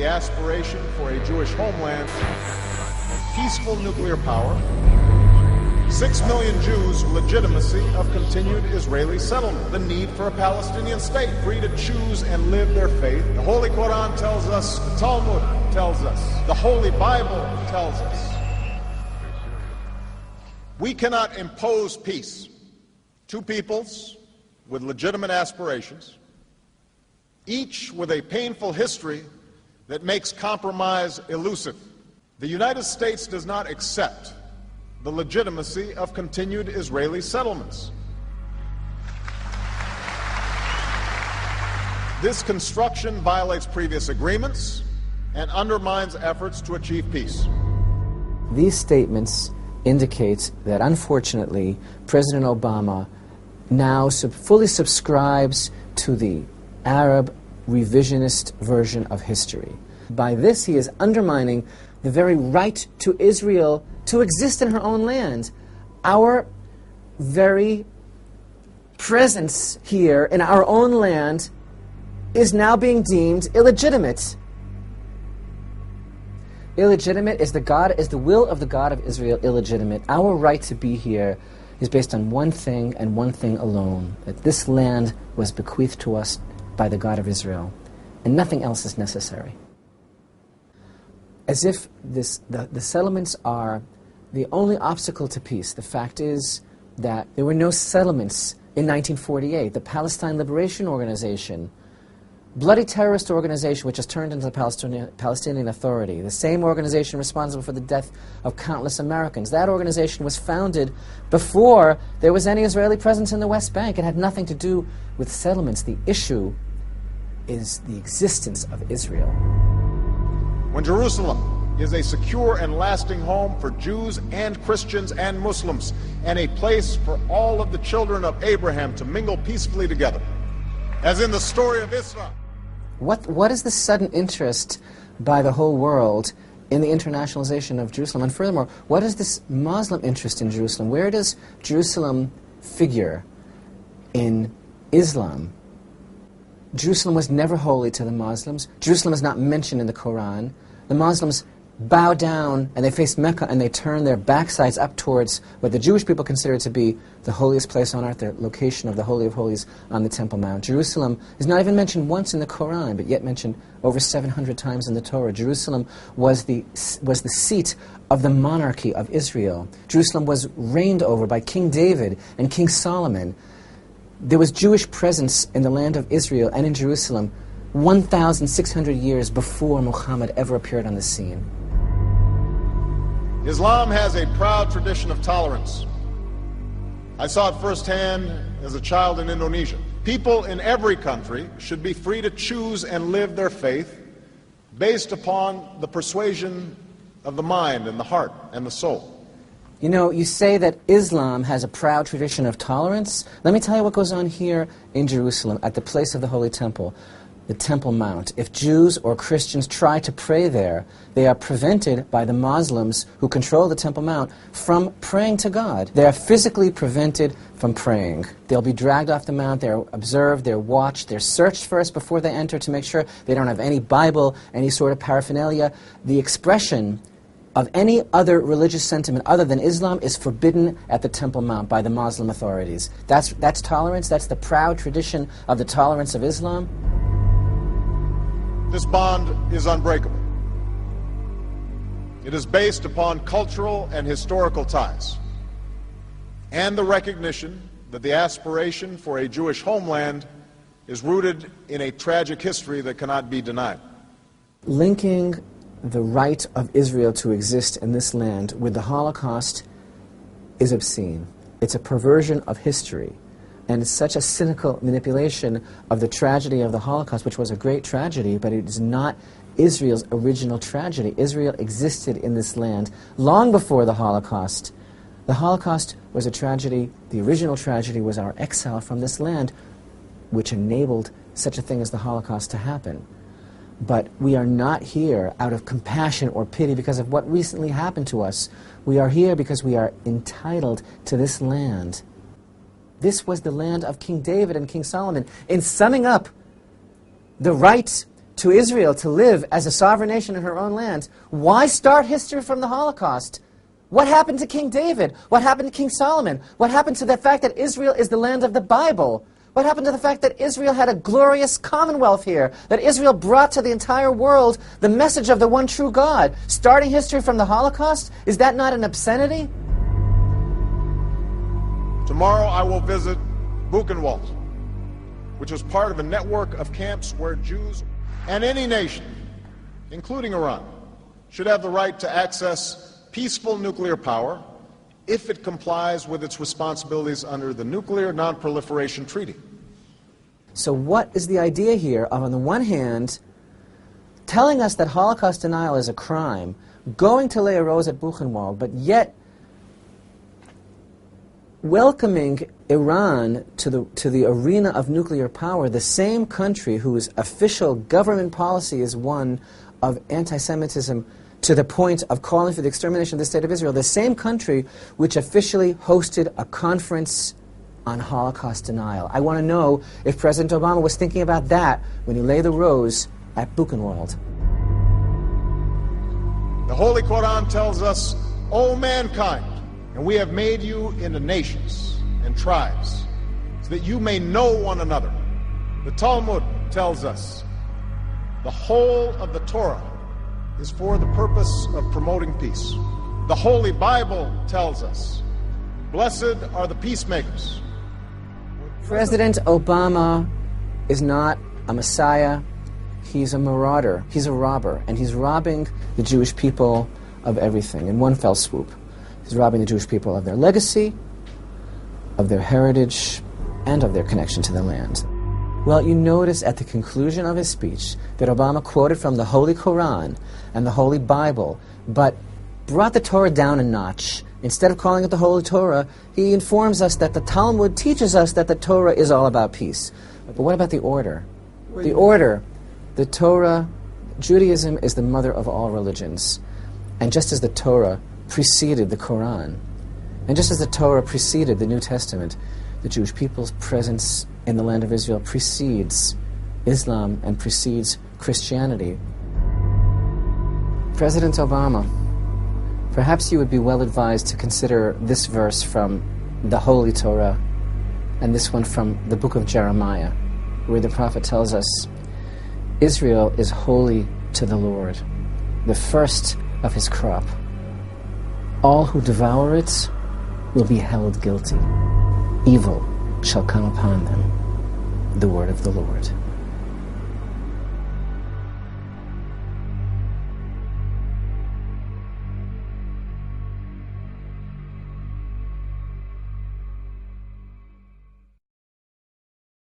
the aspiration for a Jewish homeland, peaceful nuclear power, 6 million Jews' legitimacy of continued Israeli settlement, the need for a Palestinian state, free to choose and live their faith. The Holy Quran tells us, the Talmud tells us, the Holy Bible tells us. We cannot impose peace. Two peoples with legitimate aspirations, each with a painful history that makes compromise elusive. The United States does not accept the legitimacy of continued Israeli settlements. This construction violates previous agreements and undermines efforts to achieve peace. These statements indicate that, unfortunately, President Obama now fully subscribes to the Arab revisionist version of history. By this, he is undermining the very right to Israel to exist in her own land. Our very presence here in our own land is now being deemed illegitimate. Illegitimate is the will of the God of Israel illegitimate. Our right to be here is based on one thing and one thing alone, that this land was bequeathed to us by the God of Israel, and nothing else is necessary. As if the settlements are the only obstacle to peace. The fact is that there were no settlements in 1948. The Palestine Liberation Organization, bloody terrorist organization which has turned into the Palestinian Authority, the same organization responsible for the death of countless Americans. That organization was founded before there was any Israeli presence in the West Bank. It had nothing to do with settlements. The issue is the existence of Israel. When Jerusalem is a secure and lasting home for Jews and Christians and Muslims, and a place for all of the children of Abraham to mingle peacefully together, as in the story of Islam. What is the sudden interest by the whole world in the internationalization of Jerusalem? And furthermore, what is this Muslim interest in Jerusalem? Where does Jerusalem figure in Islam? Jerusalem was never holy to the Muslims. Jerusalem is not mentioned in the Quran. The Muslims bow down and they face Mecca and they turn their backsides up towards what the Jewish people consider to be the holiest place on earth, the location of the Holy of Holies on the Temple Mount. Jerusalem is not even mentioned once in the Quran, but yet mentioned over 700 times in the Torah. Jerusalem was the seat of the monarchy of Israel. Jerusalem was reigned over by King David and King Solomon. There was Jewish presence in the land of Israel and in Jerusalem 1,600 years before Muhammad ever appeared on the scene. Islam has a proud tradition of tolerance. I saw it firsthand as a child in Indonesia. People in every country should be free to choose and live their faith based upon the persuasion of the mind and the heart and the soul. You know, you say that Islam has a proud tradition of tolerance. Let me tell you what goes on here in Jerusalem at the place of the Holy Temple, the Temple Mount. If Jews or Christians try to pray there, they are prevented by the Muslims who control the Temple Mount from praying to God. They are physically prevented from praying. They'll be dragged off the mount, they're observed, they're watched, they're searched first before they enter to make sure they don't have any Bible, any sort of paraphernalia. The expression of any other religious sentiment other than Islam is forbidden at the Temple Mount by the Muslim authorities. That's tolerance, that's the proud tradition of the tolerance of Islam. This bond is unbreakable. It is based upon cultural and historical ties, and the recognition that the aspiration for a Jewish homeland is rooted in a tragic history that cannot be denied. Linking the right of Israel to exist in this land with the Holocaust is obscene. It's a perversion of history. And it's such a cynical manipulation of the tragedy of the Holocaust, which was a great tragedy, but it is not Israel's original tragedy. Israel existed in this land long before the Holocaust. The Holocaust was a tragedy. The original tragedy was our exile from this land, which enabled such a thing as the Holocaust to happen. But we are not here out of compassion or pity because of what recently happened to us. We are here because we are entitled to this land. This was the land of King David and King Solomon. In summing up the right to Israel to live as a sovereign nation in her own land, why start history from the Holocaust? What happened to King David? What happened to King Solomon? What happened to the fact that Israel is the land of the Bible? What happened to the fact that Israel had a glorious commonwealth here? That Israel brought to the entire world the message of the one true God? Starting history from the Holocaust? Is that not an obscenity? Tomorrow I will visit Buchenwald, which was part of a network of camps where Jews and any nation, including Iran, should have the right to access peaceful nuclear power if it complies with its responsibilities under the Nuclear Non-Proliferation Treaty. So what is the idea here of, on the one hand, telling us that Holocaust denial is a crime, going to lay a rose at Buchenwald, but yet welcoming Iran to the arena of nuclear power, the same country whose official government policy is one of anti-Semitism to the point of calling for the extermination of the State of Israel, the same country which officially hosted a conference on Holocaust denial. I want to know if President Obama was thinking about that when he laid the rose at Buchenwald. The Holy Quran tells us, O mankind, and we have made you into nations and tribes, so that you may know one another. The Talmud tells us the whole of the Torah is for the purpose of promoting peace. The Holy Bible tells us, blessed are the peacemakers. President Obama is not a messiah. He's a marauder. He's a robber. And he's robbing the Jewish people of everything in one fell swoop. He's robbing the Jewish people of their legacy, of their heritage, and of their connection to the land. Well, you notice at the conclusion of his speech that Obama quoted from the Holy Quran and the Holy Bible, but brought the Torah down a notch. Instead of calling it the Holy Torah, he informs us that the Talmud teaches us that the Torah is all about peace. But what about the order? The order, the Torah, Judaism is the mother of all religions. And just as the Torah preceded the Quran, and just as the Torah preceded the New Testament, the Jewish people's presence in the land of Israel precedes Islam and precedes Christianity. President Obama, perhaps you would be well advised to consider this verse from the Holy Torah and this one from the book of Jeremiah, where the prophet tells us, Israel is holy to the Lord, the first of his crop. All who devour it will be held guilty. Evil shall come upon them. The word of the Lord.